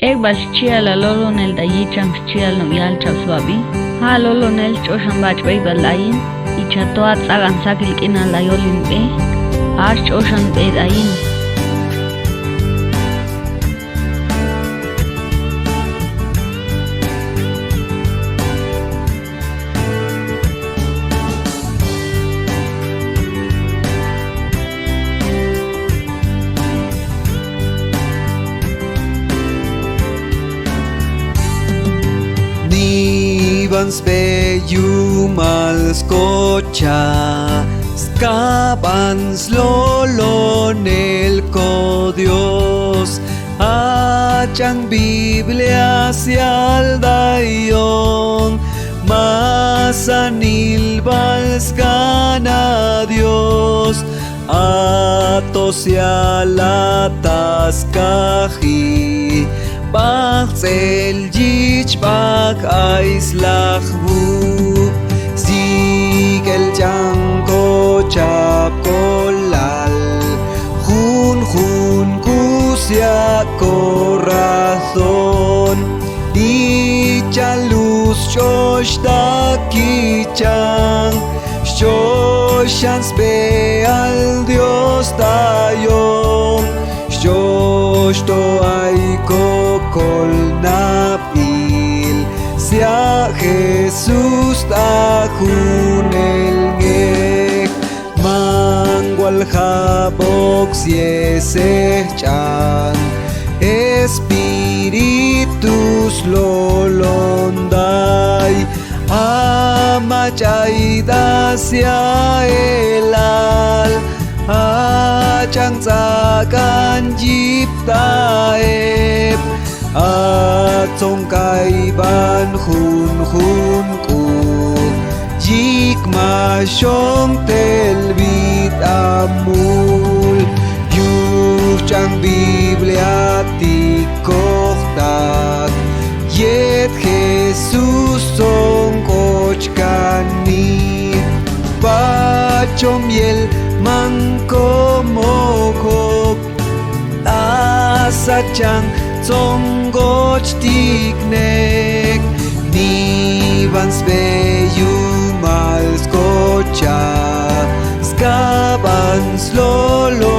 Ek bal chia la lolo nel dayicham chia no yal chaswabi. Ha lolo nel choshan bach bay balayin. Ichato at sagan sakil kina la yolin be. Har choshan be dayin. Nivans bejumals cocha, scabans lolo nel codios, achan Biblias y aldayon, masanil vals gana Dios, atos y alatas kaji. Bachzel jich bach aislachbu Siegel jango chakolal Jun kusya corazón Dicha luz shoshta kichang Shoshans be al Dios tayong Shoshto aiko kol napil Sia Jesus tahun el ngek Mangwal habok sieseh chan Espiritus lolonday Amachayda sia elal Achang tsakan jiptaeb Atong kaiban hun ku Jik masyong telbit amul Yuchang Biblia tikoktak Yet Jesus song koch kanit Bachom yel mangkomokok Asachang Zongoch tiknek Nivans bejumals kocha Skabans lolo